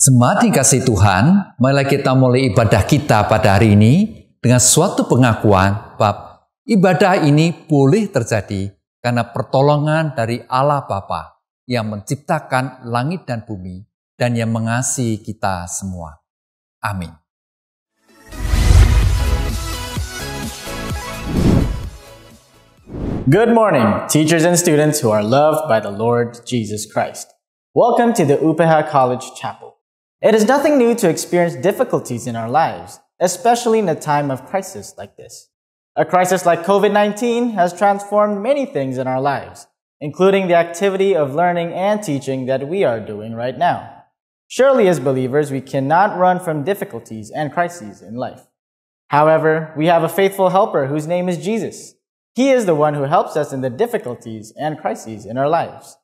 Jemaat dikasih Tuhan, marilah kita mulai ibadah kita pada hari ini dengan suatu pengakuan bahwa ibadah ini boleh terjadi karena pertolongan dari Allah Bapa yang menciptakan langit dan bumi dan yang mengasihi kita semua. Amin. Good morning, teachers and students who are loved by the Lord Jesus Christ. Welcome to the UPH College Chapel. It is nothing new to experience difficulties in our lives, especially in a time of crisis like this. A crisis like COVID-19 has transformed many things in our lives, including the activity of learning and teaching that we are doing right now. Surely as believers, we cannot run from difficulties and crises in life. However, we have a faithful helper whose name is Jesus. He is the one who helps us in the difficulties and crises in our lives.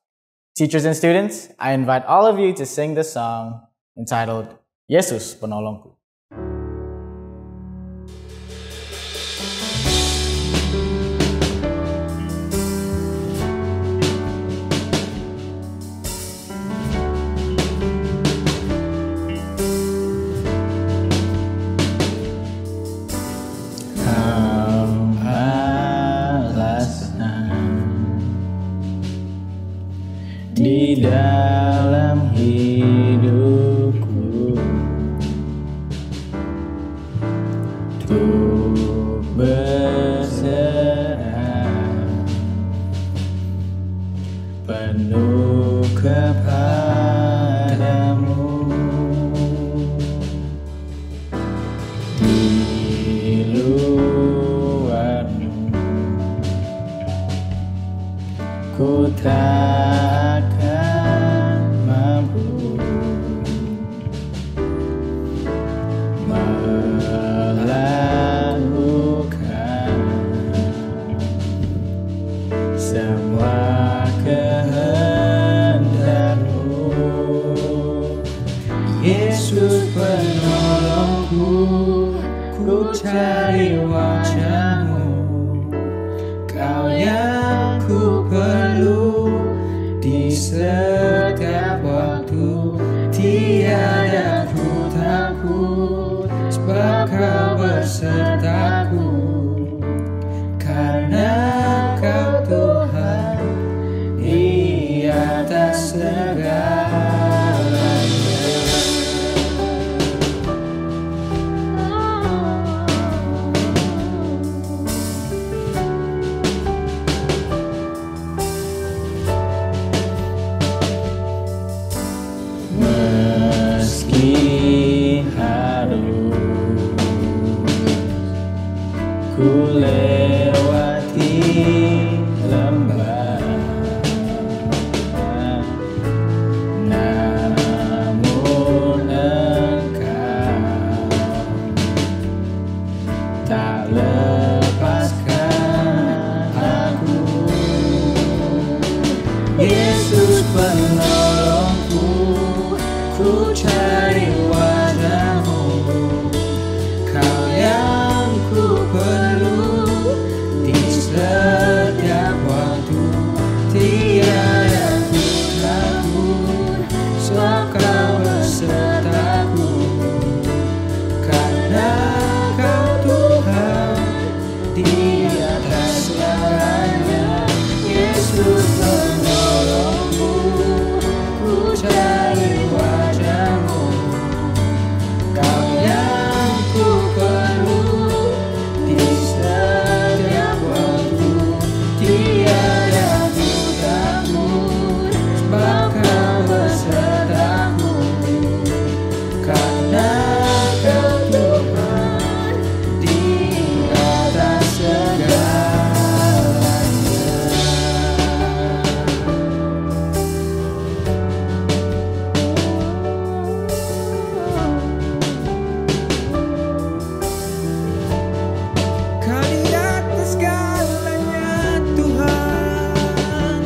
Teachers and students, I invite all of you to sing the song entitled Yesus Penolongku. Di dalam hidupku untuk berserah penuh kepadamu di luarmu ku takkan mampu melakukan semua kehendak-Mu. Yesus penolongku, ku cari wajah-Mu, Kau yang ku perlu di setiap waktu. Tiada ku takut, sebab Kau bersertaku, karena Kau Tuhan di atas segalanya. Meski harus ku lewati lembah, namun Engkau tak lepaskan aku. Yesus penolongku, ku cari wajah-Mu, Kau yang ku perlu di setiap waktu. Tiada ku takut, sebab Kau bersertaku, karena Kau Tuhan di atas segalanya. Yesus penolongku, ku cari wajah-Mu, Kau yang ku perlu di setiap waktu. Tiada ku takut, sebab Kau bersertaku, karena Kau Tuhan di atas segalanya. Kau di atas segalanya, Tuhan.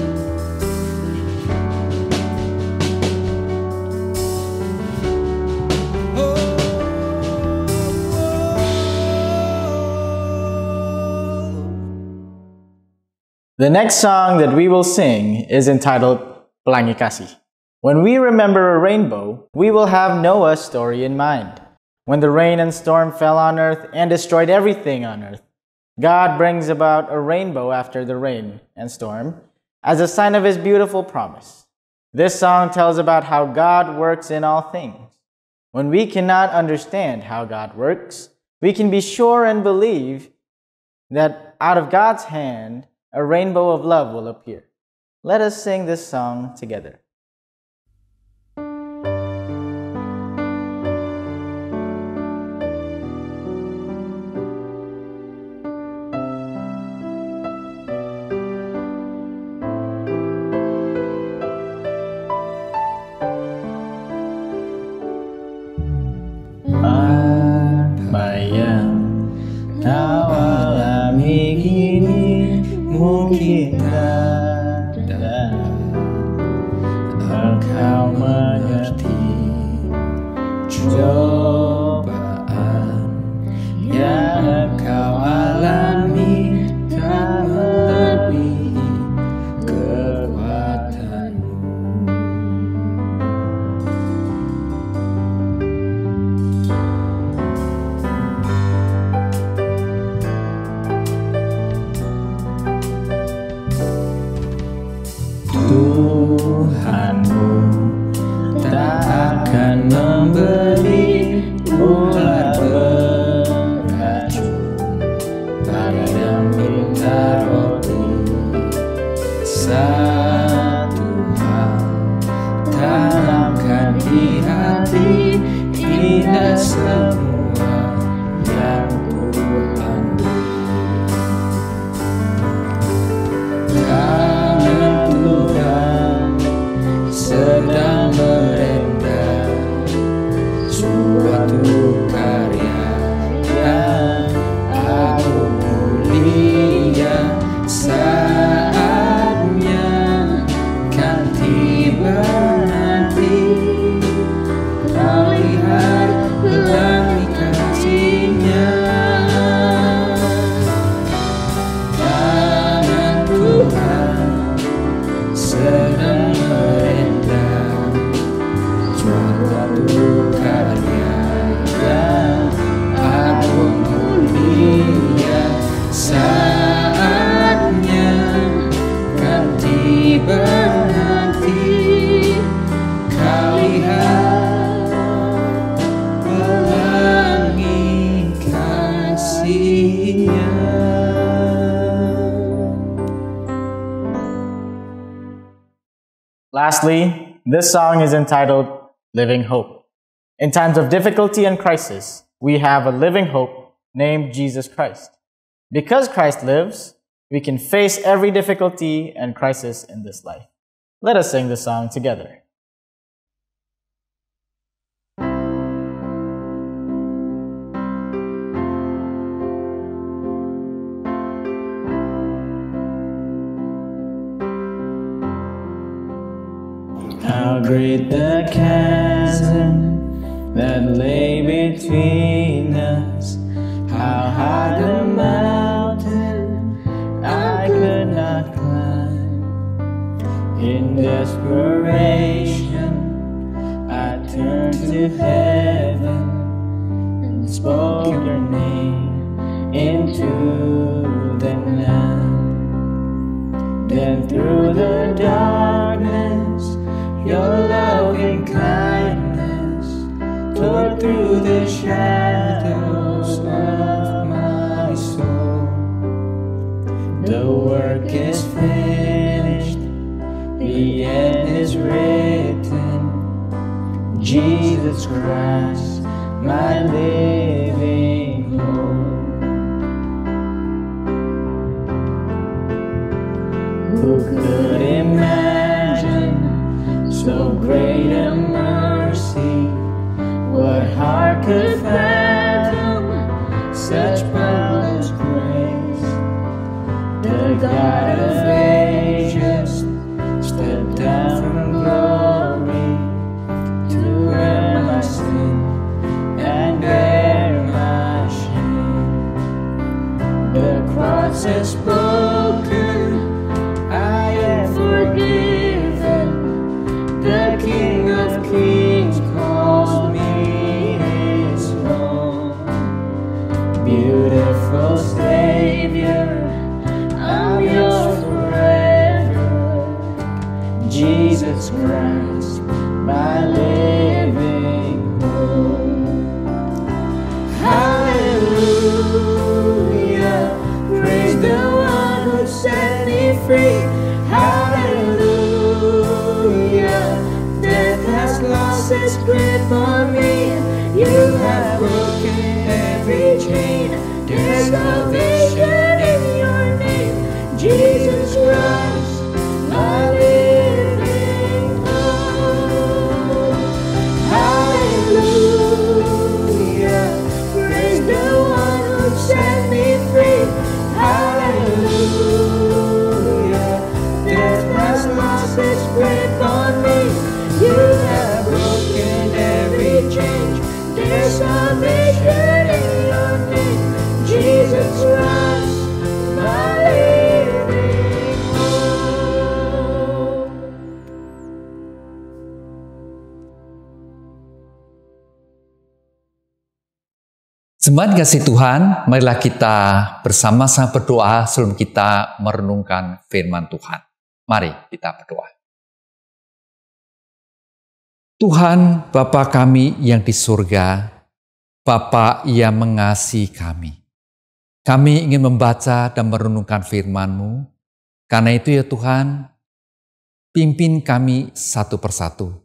The next song that we will sing is entitled Pelangi Kasih. When we remember a rainbow, we will have Noah's story in mind. When the rain and storm fell on earth and destroyed everything on earth, God brings about a rainbow after the rain and storm as a sign of His beautiful promise. This song tells about how God works in all things. When we cannot understand how God works, we can be sure and believe that out of God's hand, a rainbow of love will appear. Let us sing this song together. Apa yang kau alami kini mungkin tak engkau mengerti cobaan yang kau alami tak melebihi kekuatanmu. Tuhanmu tak akan memberi ular beracun pada yang minta roti. Satu hal tanamkan di hati, ingat semua yang Tuhan beri. Sedang merendam suatu karya yang agung mulia. Saatnya kan tiba nanti, kau lihat pelangi kasih-Nya. Tangan Tuhan sedang suatu karya yang agung mulia. Saatnya kan tiba nanti, kau lihat pelangi kasih-Nya. Lastly, this song is entitled Living Hope. In times of difficulty and crisis, we have a living hope named Jesus Christ. Because Christ lives, we can face every difficulty and crisis in this life. Let us sing this song together. How great the chasm that lay between us, how high the mountain I could not climb. In desperation, I turned to heaven and spoke your name into the night. Then through the darkness, your loving kindness tore through the shadows of my soul. The work is finished, the end is written. Jesus Christ, my living hope. Who could imagine so great a mercy? What heart could fathom such boundless grace? The God of ages stepped down from glory to wear my sin and bear my shame. The cross has spoken, I am forgiven. The Jesus Christ, my living hope. Hallelujah, praise the one who set me free. Hallelujah, death has lost its grip on me. You have broken every chain. There's salvation in your name, Jesus Christ, my living hope. Hallelujah, praise the one who set me free. Hallelujah, death has lost its grip on me. You have broken every chain. There's salvation in your name, Jesus Christ, my living hope. Jemaat kasih Tuhan, marilah kita bersama-sama berdoa sebelum kita merenungkan firman Tuhan. Mari kita berdoa. Tuhan, Bapa kami yang di surga, Bapa yang mengasihi kami. Kami ingin membaca dan merenungkan firman-Mu. Karena itu ya Tuhan, pimpin kami satu persatu.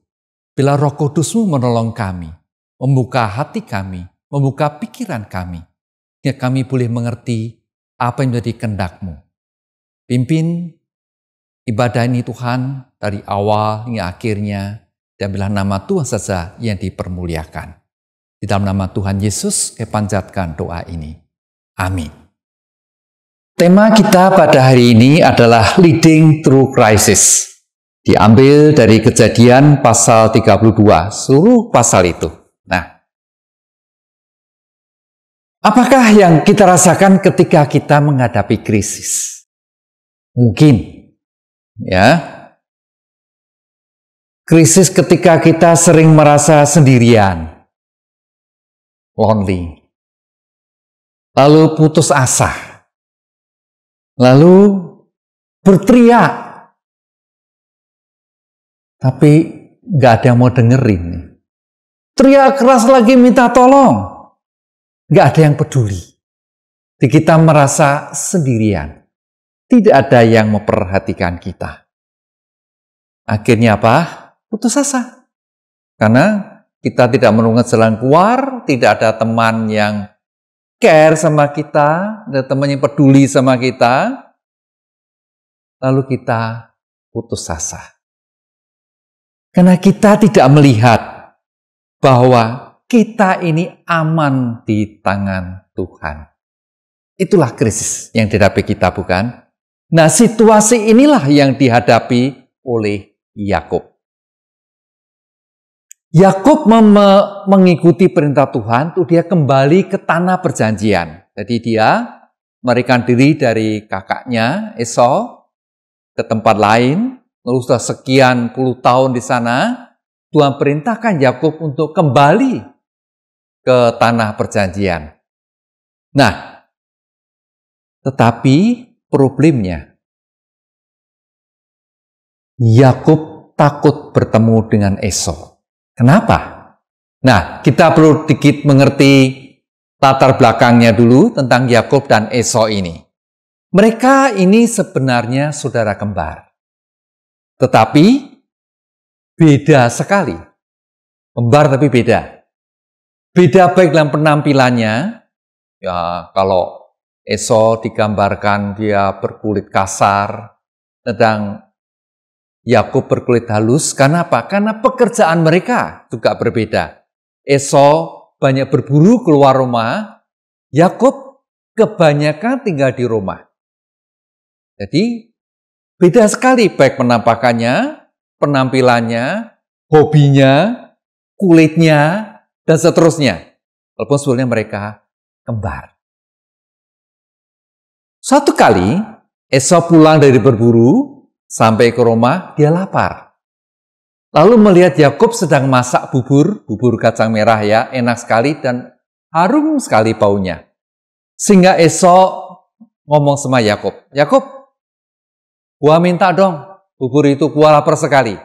Bila Roh Kudus-Mu menolong kami, membuka hati kami, membuka pikiran kami, sehingga kami boleh mengerti apa yang menjadi kehendak-Mu. Pimpin ibadah ini Tuhan dari awal hingga akhirnya, dan bila nama Tuhan saja yang dipermuliakan. Di dalam nama Tuhan Yesus, kami panjatkan doa ini. Amin. Tema kita pada hari ini adalah Leading Through Crisis. Diambil dari Kejadian pasal 32, seluruh pasal itu. Nah, apakah yang kita rasakan ketika kita menghadapi krisis? Mungkin, ya. Krisis ketika kita sering merasa sendirian, lonely, lalu putus asa, lalu berteriak, tapi nggak ada yang mau dengerin. Teriak keras lagi minta tolong, nggak ada yang peduli. Jadi kita merasa sendirian, tidak ada yang memperhatikan kita. Akhirnya apa? Putus asa. Karena kita tidak menemukan jalan keluar, tidak ada teman yang care sama kita, ada teman yang peduli sama kita, lalu kita putus asa. Karena kita tidak melihat bahwa kita ini aman di tangan Tuhan. Itulah krisis yang dihadapi kita, bukan? Nah, situasi inilah yang dihadapi oleh Yakub. Yakub mengikuti perintah Tuhan, tuh dia kembali ke tanah perjanjian. Jadi dia melarikan diri dari kakaknya Esau ke tempat lain, lalu sudah sekian puluh tahun di sana, Tuhan perintahkan Yakub untuk kembali ke tanah perjanjian. Nah, tetapi problemnya, Yakub takut bertemu dengan Esau. Kenapa? Nah, kita perlu sedikit mengerti latar belakangnya dulu tentang Yakub dan Esau ini. Mereka ini sebenarnya saudara kembar. Tetapi beda sekali. Kembar tapi beda. Beda baik dalam penampilannya. Ya, kalau Esau digambarkan dia berkulit kasar, sedang Yakub berkulit halus. Karena apa? Karena pekerjaan mereka juga berbeda. Esau banyak berburu keluar rumah. Yakub kebanyakan tinggal di rumah. Jadi beda sekali baik penampakannya, penampilannya, hobinya, kulitnya, dan seterusnya. Walaupun sebenarnya mereka kembar. Suatu kali Esau pulang dari berburu, sampai ke rumah, dia lapar. Lalu melihat Yakub sedang masak bubur kacang merah ya, enak sekali dan harum sekali baunya. Sehingga Esau ngomong sama Yakub, Yakub, gua minta dong, bubur itu gua lapar sekali.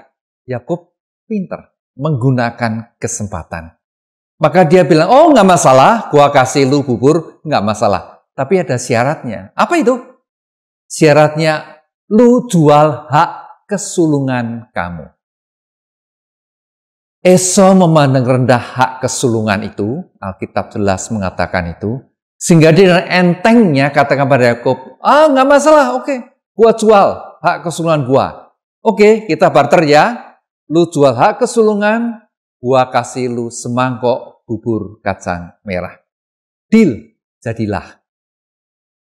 Yakub pinter menggunakan kesempatan. Maka dia bilang, oh nggak masalah, gua kasih lu bubur, nggak masalah. Tapi ada syaratnya. Apa itu? Syaratnya, lu jual hak kesulungan kamu. Esau memandang rendah hak kesulungan itu, Alkitab jelas mengatakan itu, sehingga dia dengan entengnya katakan pada Yakub, nggak masalah, oke, gua jual hak kesulungan gua. Oke, kita barter ya, lu jual hak kesulungan, gua kasih lu semangkok bubur kacang merah. Deal, jadilah.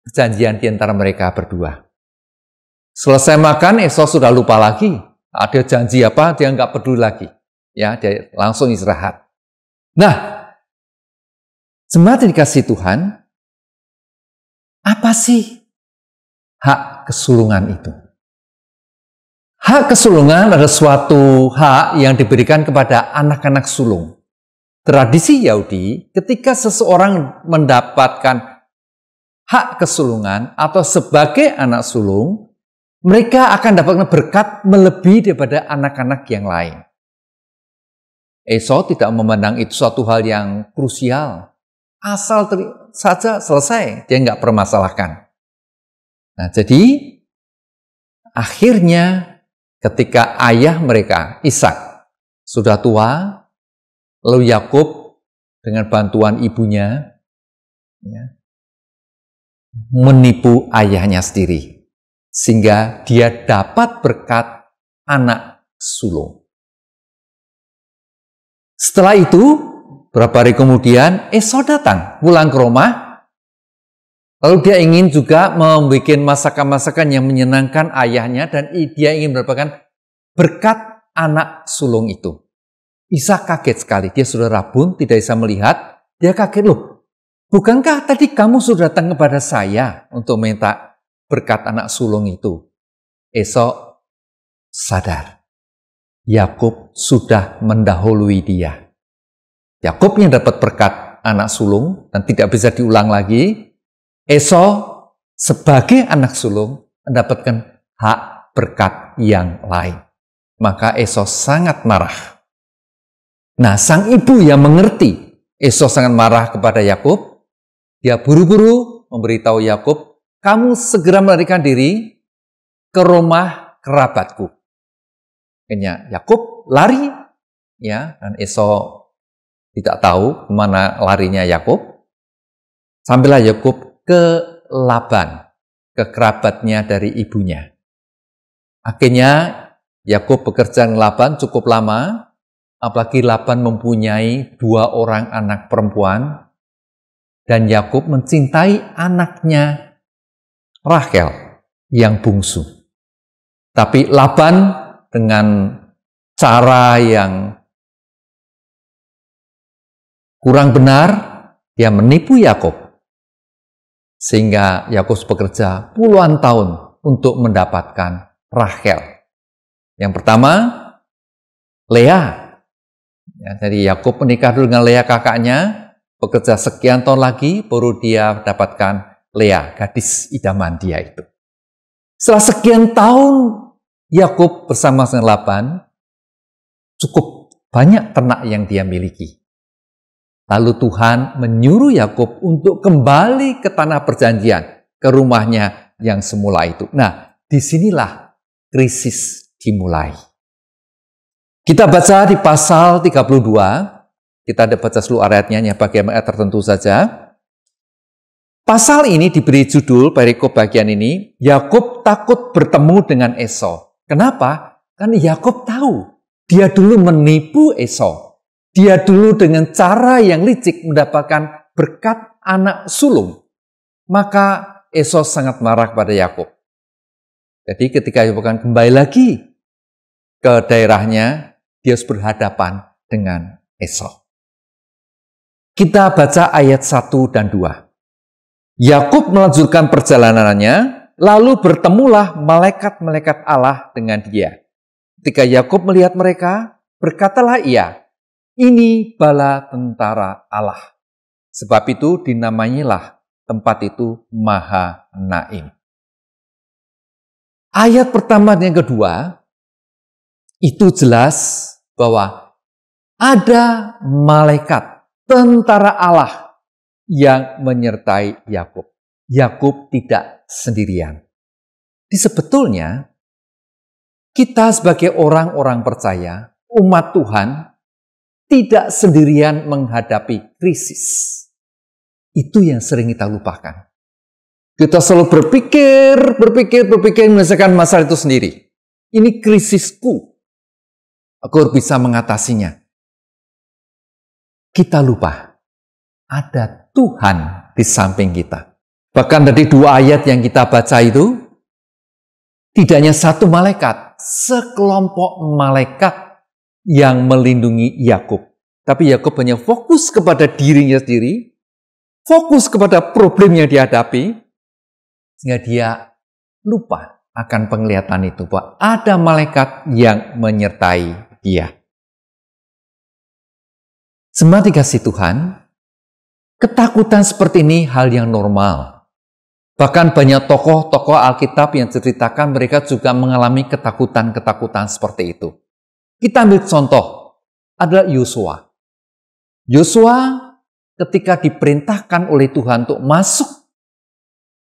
Perjanjian di antara mereka berdua. Selesai makan, Esau sudah lupa lagi. Ada janji apa, dia nggak peduli lagi. Ya, dia langsung istirahat. Nah, jemaat yang dikasihi Tuhan, apa sih hak kesulungan itu? Hak kesulungan adalah suatu hak yang diberikan kepada anak-anak sulung. Tradisi Yahudi, ketika seseorang mendapatkan hak kesulungan atau sebagai anak sulung, mereka akan dapatkan berkat melebihi daripada anak-anak yang lain. Esau tidak memandang itu suatu hal yang krusial. Asal saja selesai, dia nggak permasalahkan. Nah, jadi akhirnya ketika ayah mereka, Ishak, sudah tua, lalu Yakub dengan bantuan ibunya ya, menipu ayahnya sendiri, sehingga dia dapat berkat anak sulung. Setelah itu, beberapa hari kemudian, Esau datang pulang ke rumah. Lalu dia ingin juga membuat masakan-masakan yang menyenangkan ayahnya dan dia ingin mendapatkan berkat anak sulung itu. Ishak kaget sekali, dia sudah rabun, tidak bisa melihat. Dia kaget, loh, bukankah tadi kamu sudah datang kepada saya untuk minta berkat anak sulung itu? Esau sadar. Yakub sudah mendahului dia. Yakub yang dapat berkat anak sulung dan tidak bisa diulang lagi. Esau sebagai anak sulung mendapatkan hak berkat yang lain. Maka Esau sangat marah. Nah, sang ibu yang mengerti Esau sangat marah kepada Yakub, dia buru-buru memberitahu Yakub, kamu segera melarikan diri ke rumah kerabatku. Akhirnya Yakub lari, ya, dan Esau tidak tahu kemana larinya Yakub. Sampailah Yakub ke Laban, ke kerabatnya dari ibunya. Akhirnya Yakub bekerja dengan Laban cukup lama, apalagi Laban mempunyai 2 orang anak perempuan, dan Yakub mencintai anaknya Rahel yang bungsu. Tapi Laban dengan cara yang kurang benar, dia menipu Yakub. Sehingga Yakub bekerja puluhan tahun untuk mendapatkan Rahel. Yang pertama, Lea. Ya, jadi Yakub menikah dulu dengan Lea kakaknya, bekerja sekian tahun lagi, baru dia dapatkan Lea, gadis idaman dia itu. Setelah sekian tahun, Yakub bersama dengan Laban, cukup banyak ternak yang dia miliki. Lalu Tuhan menyuruh Yakub untuk kembali ke tanah perjanjian, ke rumahnya yang semula itu. Nah, disinilah krisis dimulai. Kita baca di pasal 32, kita ada baca seluruh ayatnya, bagian ayat tertentu saja. Pasal ini diberi judul, perikop bagian ini, Yakub takut bertemu dengan Esau. Kenapa? Karena Yakub tahu, dia dulu menipu Esau. Dia dulu dengan cara yang licik mendapatkan berkat anak sulung. Maka Esau sangat marah kepada Yakub. Jadi ketika Yakub akan kembali lagi ke daerahnya, dia harus berhadapan dengan Esau. Kita baca ayat 1 dan 2. Yakub melanjutkan perjalanannya, lalu bertemulah malaikat-malaikat Allah dengan dia. Ketika Yakub melihat mereka, berkatalah ia, ini bala tentara Allah. Sebab itu dinamailah tempat itu Mahanaim. Ayat pertama dan yang kedua, itu jelas bahwa ada malaikat tentara Allah yang menyertai Yakub. Yakub tidak sendirian. Sebetulnya kita sebagai orang-orang percaya, umat Tuhan, tidak sendirian menghadapi krisis. Itu yang sering kita lupakan. Kita selalu berpikir menyelesaikan masalah itu sendiri. Ini krisisku. Aku harus bisa mengatasinya. Kita lupa. Ada Tuhan di samping kita. Bahkan dari 2 ayat yang kita baca itu, tidak hanya satu malaikat, sekelompok malaikat yang melindungi Yakub. Tapi Yakub hanya fokus kepada dirinya sendiri, fokus kepada problem yang dihadapi, sehingga dia lupa akan penglihatan itu, bahwa ada malaikat yang menyertai dia. Jemaat dikasih Tuhan, ketakutan seperti ini hal yang normal. Bahkan banyak tokoh-tokoh Alkitab yang ceritakan mereka juga mengalami ketakutan-ketakutan seperti itu. Kita ambil contoh, adalah Yosua. Yosua ketika diperintahkan oleh Tuhan untuk masuk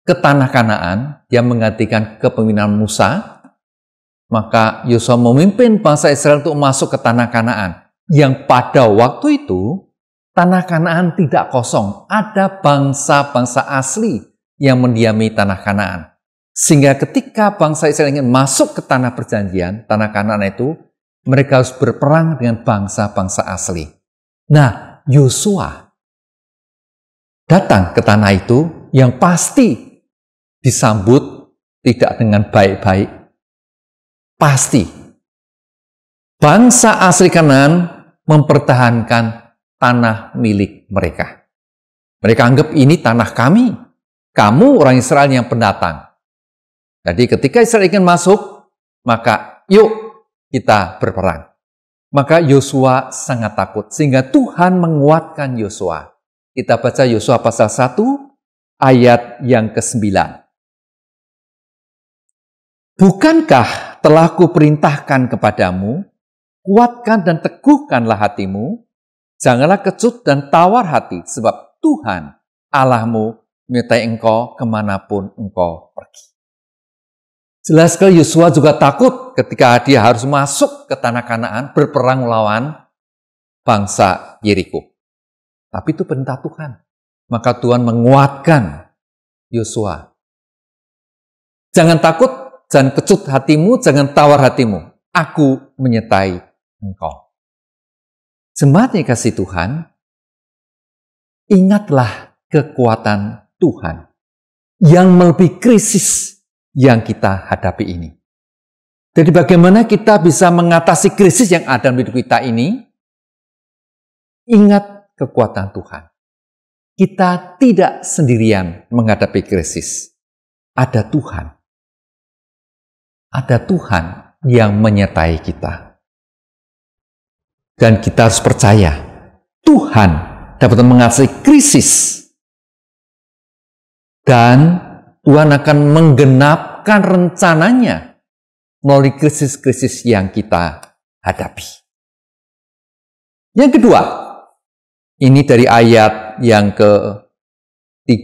ke tanah Kanaan, dia menggantikan kepemimpinan Musa, maka Yosua memimpin bangsa Israel untuk masuk ke tanah Kanaan. Yang pada waktu itu, tanah Kanaan tidak kosong, ada bangsa-bangsa asli yang mendiami tanah Kanaan. Sehingga ketika bangsa Israel ingin masuk ke tanah perjanjian, tanah Kanaan itu, mereka harus berperang dengan bangsa-bangsa asli. Nah, Yosua datang ke tanah itu yang pasti disambut tidak dengan baik-baik. Pasti. Bangsa asli Kanaan mempertahankan tanah milik mereka. Mereka anggap ini tanah kami. Kamu orang Israel yang pendatang. Jadi ketika Israel ingin masuk, maka yuk kita berperang. Maka Yosua sangat takut. Sehingga Tuhan menguatkan Yosua. Kita baca Yosua pasal 1 ayat yang ke-9. Bukankah telah kuperintahkan kepadamu, kuatkan dan teguhkanlah hatimu, janganlah kecut dan tawar hati, sebab Tuhan Allahmu menyertai engkau kemanapun engkau pergi. Jelas sekali Yosua juga takut ketika dia harus masuk ke tanah Kanaan berperang melawan bangsa Yeriko. Tapi itu perintah Tuhan. Maka Tuhan menguatkan Yosua. Jangan takut, jangan kecut hatimu, jangan tawar hatimu. Aku menyertai engkau. Jemaat yang kasih Tuhan, ingatlah kekuatan Tuhan yang melebihi krisis yang kita hadapi ini. Jadi bagaimana kita bisa mengatasi krisis yang ada di hidup kita ini? Ingat kekuatan Tuhan. Kita tidak sendirian menghadapi krisis. Ada Tuhan. Ada Tuhan yang menyertai kita. Dan kita harus percaya, Tuhan dapat mengatasi krisis. Dan Tuhan akan menggenapkan rencananya melalui krisis-krisis yang kita hadapi. Yang kedua, ini dari ayat yang ke-3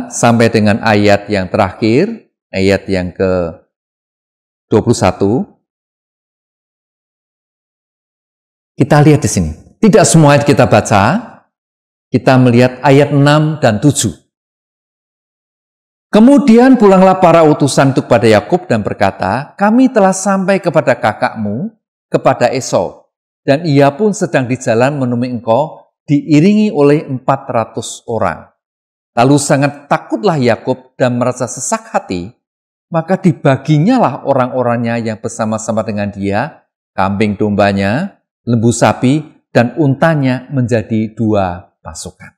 sampai dengan ayat yang terakhir, ayat yang ke-21. Kita lihat di sini. Tidak semua ayat kita baca, kita melihat ayat 6 dan 7. Kemudian pulanglah para utusan itu kepada Yakub dan berkata, kami telah sampai kepada kakakmu, kepada Esau, dan ia pun sedang di jalan menemui engkau, diiringi oleh 400 orang. Lalu sangat takutlah Yakub dan merasa sesak hati, maka dibaginyalah orang-orangnya yang bersama-sama dengan dia, kambing dombanya, lembu sapi, dan untanya menjadi 2 pasukan.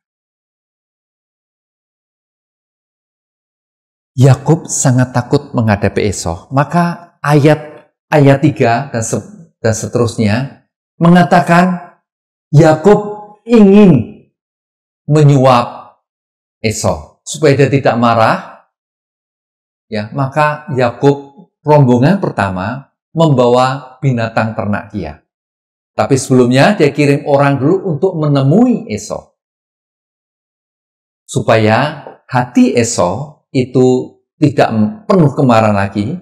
Yakub sangat takut menghadapi Esau. Maka ayat 3 dan seterusnya mengatakan Yakub ingin menyuap Esau supaya dia tidak marah. Ya, maka Yakub rombongan pertama membawa binatang ternak dia. Tapi sebelumnya dia kirim orang dulu untuk menemui Esau. Supaya hati Esau itu tidak penuh kemarahan lagi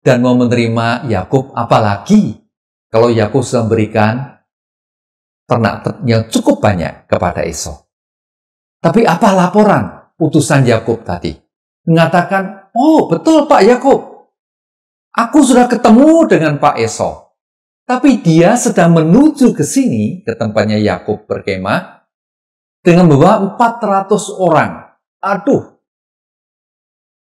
dan mau menerima Yakub, apalagi kalau Yakub sudah memberikan ternak yang cukup banyak kepada Esau. Tapi apa laporan utusan Yakub tadi? Mengatakan, oh betul Pak Yakub, aku sudah ketemu dengan Pak Esau. Tapi dia sedang menuju ke sini, ke tempatnya Yakub berkemah, dengan membawa 400 orang. Aduh,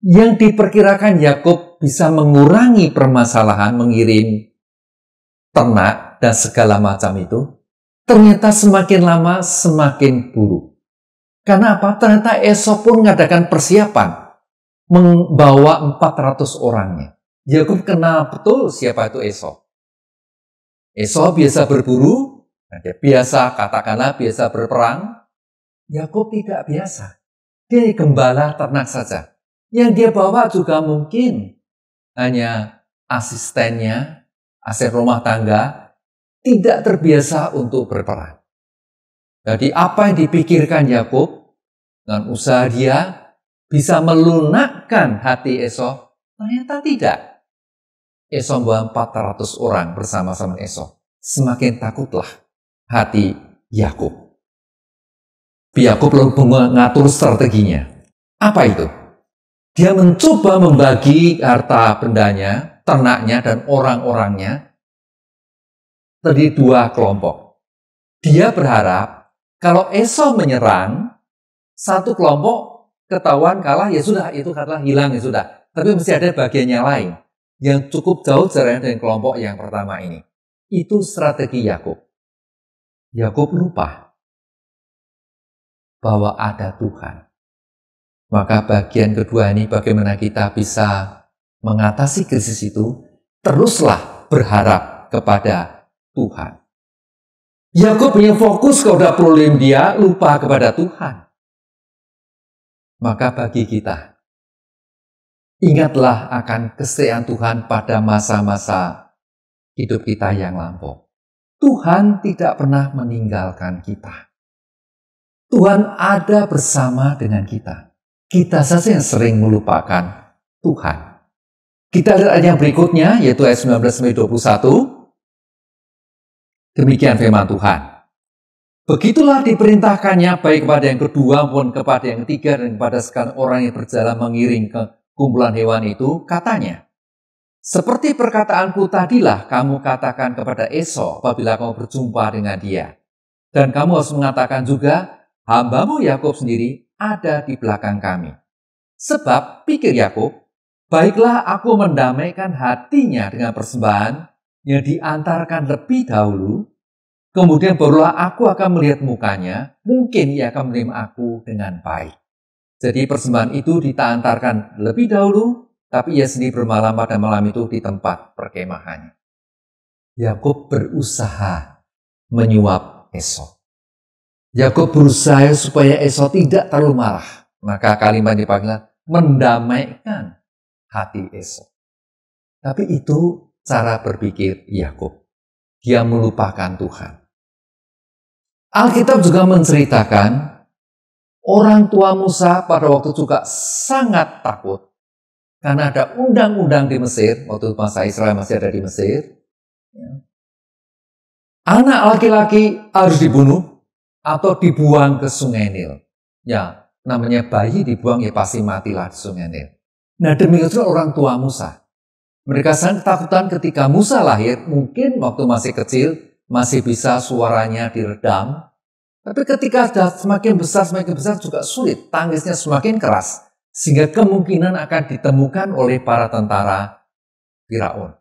yang diperkirakan Yakub bisa mengurangi permasalahan, mengirim ternak dan segala macam itu, ternyata semakin lama semakin buruk. Karena apa? Ternyata Esau pun mengadakan persiapan, membawa 400 orangnya. Yakub kenal betul siapa itu Esau. Esau biasa berburu, dia biasa, katakanlah biasa berperang. Yakub tidak biasa. Dia gembala ternak saja. Yang dia bawa juga mungkin hanya asistennya, asisten rumah tangga, tidak terbiasa untuk berperang. Jadi apa yang dipikirkan Yakub dengan usaha dia bisa melunakkan hati Esau? Ternyata tidak. Esau membawa 400 orang bersama-sama Esau. Semakin takutlah hati Yakub. Yakub lalu mengatur strateginya. Apa itu? Dia mencoba membagi harta bendanya, ternaknya, dan orang-orangnya terdiri 2 kelompok. Dia berharap kalau Esau menyerang, satu kelompok ketahuan kalah, ya sudah, itu katalah hilang, ya sudah. Tapi mesti ada bagian yang lain yang cukup jauh jaraknya dengan kelompok yang pertama ini. Itu strategi Yakub. Yakub lupa bahwa ada Tuhan. Maka bagian kedua ini, bagaimana kita bisa mengatasi krisis itu, teruslah berharap kepada Tuhan. Yakub punya fokus kepada problem dia, lupa kepada Tuhan. Maka bagi kita, ingatlah akan kesetiaan Tuhan pada masa-masa hidup kita yang lampau. Tuhan tidak pernah meninggalkan kita. Tuhan ada bersama dengan kita. Kita saja yang sering melupakan Tuhan. Kita lihat ayat yang berikutnya, yaitu ayat 19-21. Demikian firman Tuhan. Begitulah diperintahkannya baik kepada yang kedua maupun kepada yang ketiga dan kepada sekalian orang yang berjalan mengiring ke kumpulan hewan itu, katanya, seperti perkataanku tadilah kamu katakan kepada Esau apabila kamu berjumpa dengan dia. Dan kamu harus mengatakan juga, hambamu Yakub sendiri ada di belakang kami. Sebab, pikir Yakub, baiklah aku mendamaikan hatinya dengan persembahan yang diantarkan lebih dahulu, kemudian barulah aku akan melihat mukanya, mungkin ia akan menerima aku dengan baik. Jadi persembahan itu diantarkan lebih dahulu, tapi ia sendiri bermalam pada malam itu di tempat perkemahannya. Yakub berusaha menyuap Esau. Yakub berusaha supaya Esau tidak terlalu marah. Maka kalimat dipanggil mendamaikan hati Esau. Tapi itu cara berpikir Yakub. Dia melupakan Tuhan. Alkitab juga menceritakan orang tua Musa pada waktu juga sangat takut karena ada undang-undang di Mesir, waktu bangsa Israel masih ada di Mesir. Anak laki-laki harus dibunuh atau dibuang ke Sungai Nil. Ya, namanya bayi dibuang ya pasti matilah di Sungai Nil. Nah, demikian juga orang tua Musa. Mereka sangat ketakutan ketika Musa lahir, mungkin waktu masih kecil masih bisa suaranya diredam. Tapi ketika sudah semakin besar juga sulit, tangisnya semakin keras. Sehingga kemungkinan akan ditemukan oleh para tentara Firaun.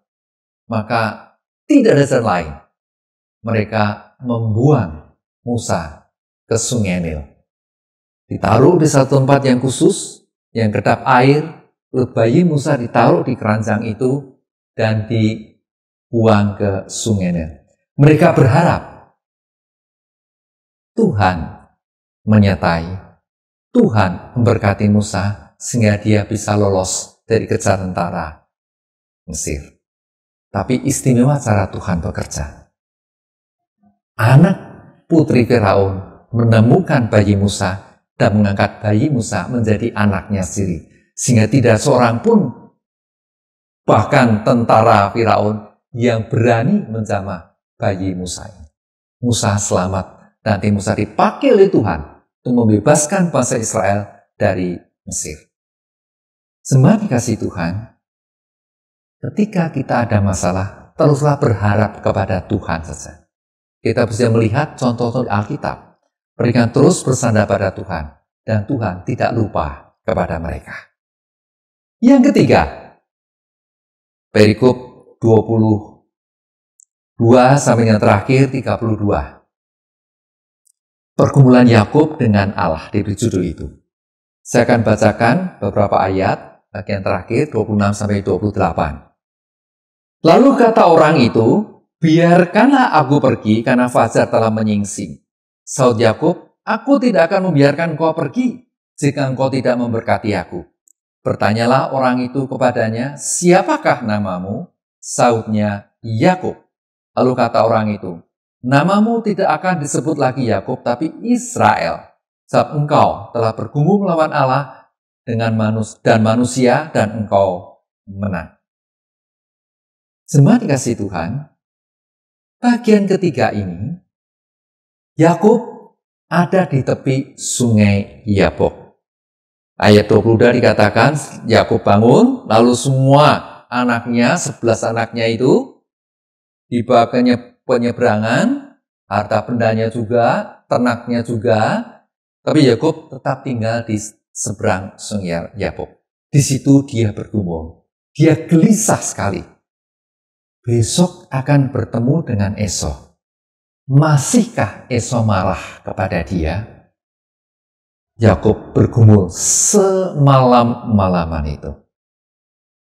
Maka tidak ada jalan lain. Mereka membuang Musa ke Sungai Nil. Ditaruh di satu tempat yang khusus, yang kedap air, lalu bayi Musa ditaruh di keranjang itu dan dibuang ke Sungai Nil. Mereka berharap Tuhan menyertai, Tuhan memberkati Musa sehingga dia bisa lolos dari kejar tentara Mesir. Tapi istimewa cara Tuhan bekerja. Anak putri Firaun menemukan bayi Musa dan mengangkat bayi Musa menjadi anaknya sendiri. Sehingga tidak seorang pun, bahkan tentara Firaun, yang berani menjamah bayi Musa ini. Musa selamat, nanti Musa dipakai oleh Tuhan untuk membebaskan bangsa Israel dari Mesir. Jemaat dikasihi Tuhan, ketika kita ada masalah, teruslah berharap kepada Tuhan saja. Kita bisa melihat contoh-contoh Alkitab. Mereka terus bersandar pada Tuhan, dan Tuhan tidak lupa kepada mereka. Yang ketiga, perikop 22 sampai yang terakhir 32. Pergumulan Yakub dengan Allah diberi judul itu. Saya akan bacakan beberapa ayat, bagian terakhir 26 sampai 28. Lalu kata orang itu, biarkanlah aku pergi karena fajar telah menyingsing. Saud Yakub, aku tidak akan membiarkan engkau pergi jika engkau tidak memberkati aku. Bertanyalah orang itu kepadanya, siapakah namamu? Saudnya, Yakub. Lalu kata orang itu, namamu tidak akan disebut lagi Yakub tapi Israel. Sebab engkau telah bergumul melawan Allah dengan manusia dan engkau menang. Jemaat dikasihi Tuhan, bagian ketiga ini, Yakub ada di tepi sungai Yabok. Ayat 22 dikatakan, Yakub bangun, lalu semua anaknya, 11 anaknya itu, dibawa ke penyeberangan, harta bendanya juga, ternaknya juga, tapi Yakub tetap tinggal di seberang sungai Yabok. Di situ dia bergumul. Dia gelisah sekali. Besok akan bertemu dengan Esau. Masihkah Esau marah kepada dia? Yakub bergumul semalam-malaman itu.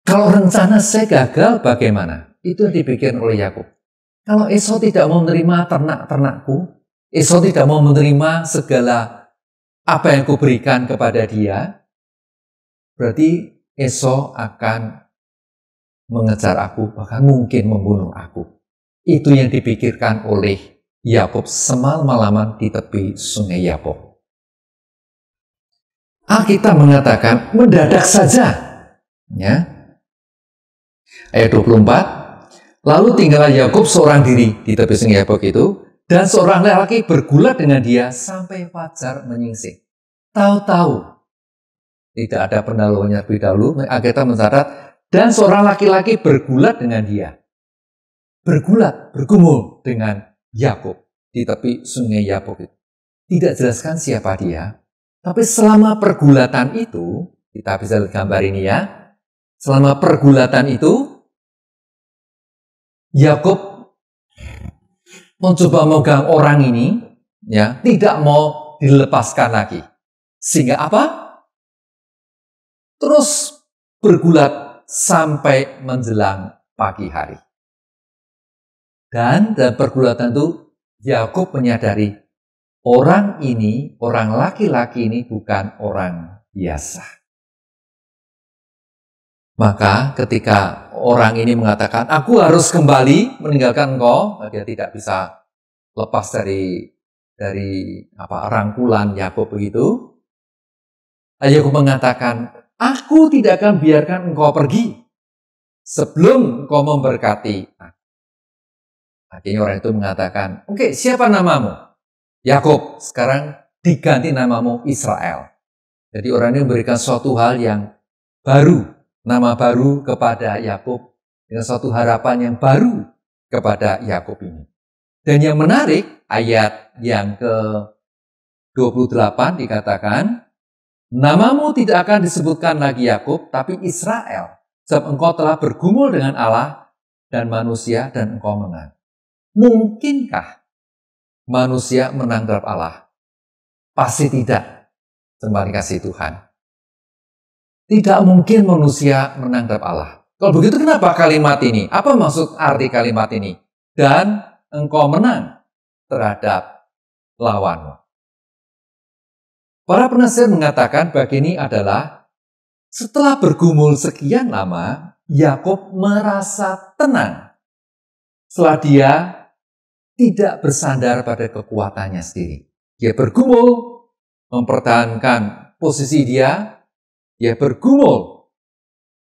Kalau rencana saya gagal bagaimana? Itu yang dipikirkan oleh Yakub. Kalau Esau tidak mau menerima ternak-ternakku, Esau tidak mau menerima segala apa yang kuberikan kepada dia, berarti Esau akan mengejar aku, bahkan mungkin membunuh aku. Itu yang dipikirkan oleh Yakub semalam-malaman di tepi sungai Yabok. Alkitab mengatakan mendadak saja. Ya. Ayat 24. Lalu tinggallah Yakub seorang diri di tepi sungai Yabok itu, dan seorang lelaki bergulat dengan dia sampai fajar menyingsing. Tahu-tahu tidak ada pendahulunya lebih dahulu. Alkitab mencatat, dan seorang laki-laki bergulat dengan dia. Bergulat, bergumul dengan Yakub di tepi sungai Yabok itu. Tidak jelaskan siapa dia. Tapi selama pergulatan itu, kita bisa lihat gambar ini ya. Selama pergulatan itu, Yakub mencoba memegang orang ini, ya, tidak mau dilepaskan lagi. Sehingga apa? Terus bergulat sampai menjelang pagi hari. Dan dalam pergulatan itu, Yakub menyadari orang ini, orang laki-laki ini bukan orang biasa. Maka ketika orang ini mengatakan, aku harus kembali meninggalkan engkau, dia tidak bisa lepas dari rangkulan Yakub begitu. Yakub mengatakan, aku tidak akan biarkan engkau pergi sebelum engkau memberkati. Akhirnya orang itu mengatakan, oke, siapa namamu? Yakub, sekarang diganti namamu Israel. Jadi orang ini memberikan suatu hal yang baru, nama baru kepada Yakub, dengan suatu harapan yang baru kepada Yakub ini. Dan yang menarik, ayat yang ke-28 dikatakan, namamu tidak akan disebutkan lagi Yakub, tapi Israel, sebab engkau telah bergumul dengan Allah dan manusia dan engkau menang. Mungkinkah manusia menang terhadap Allah? Pasti tidak. Kembali kasih Tuhan. Tidak mungkin manusia menang terhadap Allah. Kalau begitu kenapa kalimat ini? Apa maksud arti kalimat ini? Dan engkau menang terhadap lawanmu. Para penasihat mengatakan bagian ini adalah setelah bergumul sekian lama, Yakub merasa tenang setelah dia tidak bersandar pada kekuatannya sendiri. Dia bergumul mempertahankan posisi dia bergumul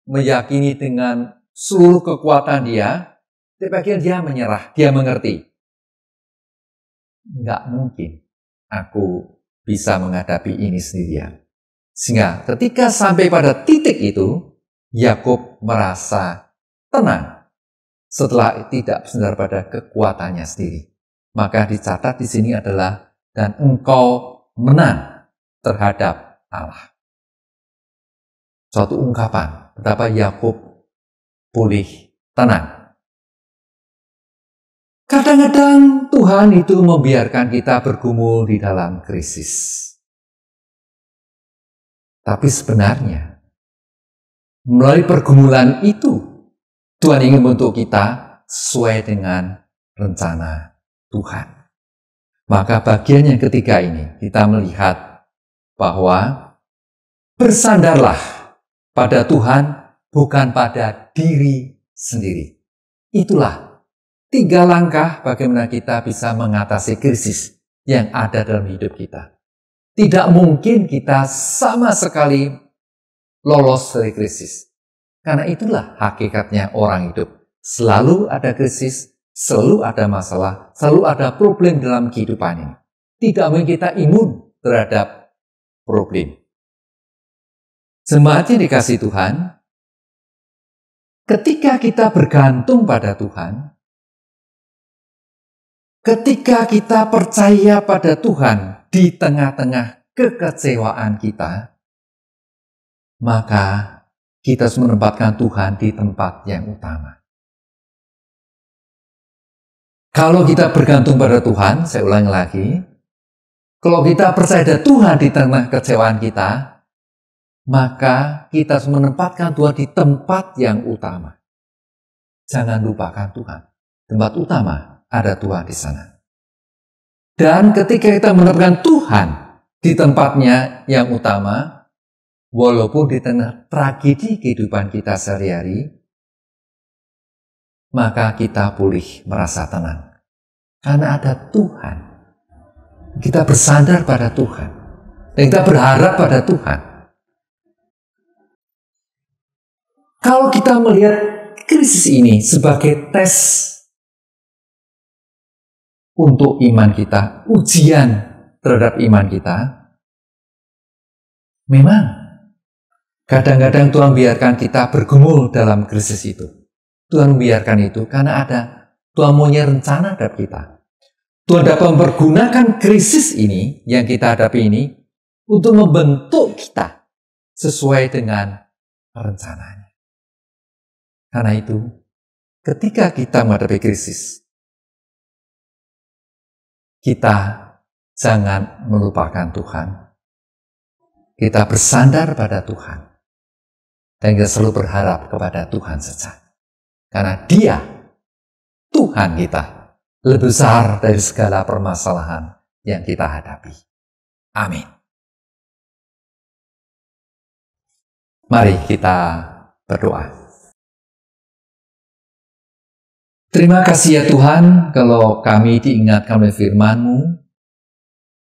meyakini dengan seluruh kekuatan dia, tapi akhirnya dia menyerah, dia mengerti. Nggak mungkin aku bisa menghadapi ini sendirian. Sehingga ketika sampai pada titik itu, Yakub merasa tenang setelah tidak bersandar pada kekuatannya sendiri. Maka dicatat di sini adalah, dan engkau menang terhadap Allah. Suatu ungkapan betapa Yakub pulih tenang. Kadang-kadang Tuhan itu membiarkan kita bergumul di dalam krisis. Tapi sebenarnya, melalui pergumulan itu, Tuhan ingin membentuk kita sesuai dengan rencana Tuhan. Maka bagian yang ketiga ini, kita melihat bahwa bersandarlah pada Tuhan, bukan pada diri sendiri. Itulah 3 langkah bagaimana kita bisa mengatasi krisis yang ada dalam hidup kita. Tidak mungkin kita sama sekali lolos dari krisis. Karena itulah hakikatnya orang hidup. Selalu ada krisis, selalu ada masalah, selalu ada problem dalam kehidupan ini. Tidak mungkin kita imun terhadap problem. Jemaat yang dikasihi Tuhan, ketika kita bergantung pada Tuhan, ketika kita percaya pada Tuhan di tengah-tengah kekecewaan kita, maka kita harus menempatkan Tuhan di tempat yang utama. Kalau kita bergantung pada Tuhan, saya ulangi lagi, kalau kita percaya pada Tuhan di tengah kekecewaan kita, maka kita harus menempatkan Tuhan di tempat yang utama. Jangan lupakan Tuhan. Tempat utama ada Tuhan di sana. Dan ketika kita menempatkan Tuhan di tempatnya yang utama, walaupun di tengah tragedi kehidupan kita sehari-hari, maka kita pulih merasa tenang. Karena ada Tuhan. Kita bersandar pada Tuhan. Dan kita berharap pada Tuhan. Kalau kita melihat krisis ini sebagai tes untuk iman kita, ujian terhadap iman kita, memang kadang-kadang Tuhan biarkan kita bergumul dalam krisis itu. Tuhan biarkan itu karena Tuhan punya rencana terhadap kita. Tuhan dapat mempergunakan krisis ini yang kita hadapi ini untuk membentuk kita sesuai dengan rencananya. Karena itu, ketika kita menghadapi krisis, kita jangan melupakan Tuhan. Kita bersandar pada Tuhan. Dan kita selalu berharap kepada Tuhan saja. Karena Dia, Tuhan kita, lebih besar dari segala permasalahan yang kita hadapi. Amin. Mari kita berdoa. Terima kasih ya Tuhan, kalau kami diingatkan oleh firman-Mu,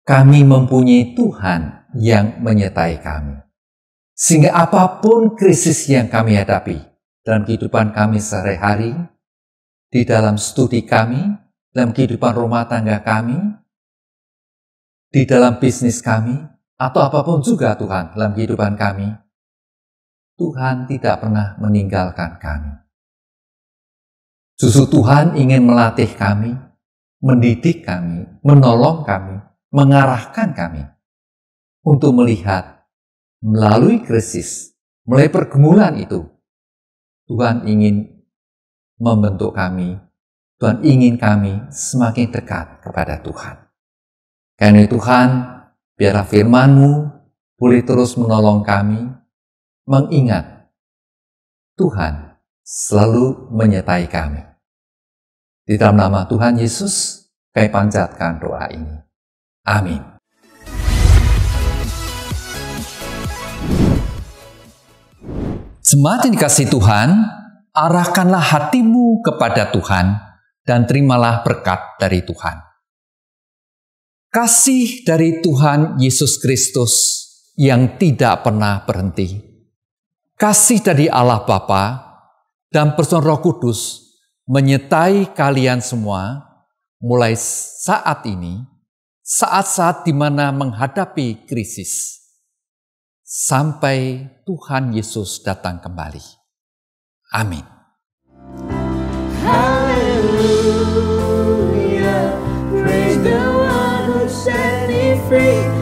kami mempunyai Tuhan yang menyertai kami. Sehingga apapun krisis yang kami hadapi dalam kehidupan kami sehari-hari, di dalam studi kami, dalam kehidupan rumah tangga kami, di dalam bisnis kami, atau apapun juga Tuhan dalam kehidupan kami, Tuhan tidak pernah meninggalkan kami. Justru Tuhan ingin melatih kami, mendidik kami, menolong kami, mengarahkan kami untuk melihat melalui krisis, melalui pergumulan itu, Tuhan ingin membentuk kami, Tuhan ingin kami semakin dekat kepada Tuhan. Karena Tuhan, biarlah firman-Mu boleh terus menolong kami, mengingat Tuhan selalu menyertai kami. Di dalam nama Tuhan Yesus, kami panjatkan doa ini. Amin. Jemaat yang dikasihi Tuhan, arahkanlah hatimu kepada Tuhan dan terimalah berkat dari Tuhan. Kasih dari Tuhan Yesus Kristus yang tidak pernah berhenti. Kasih dari Allah Bapa dan Persekutuan Roh Kudus menyertai kalian semua mulai saat ini, saat-saat di mana menghadapi krisis, sampai Tuhan Yesus datang kembali. Amin. Hallelujah, praise the one who set me free.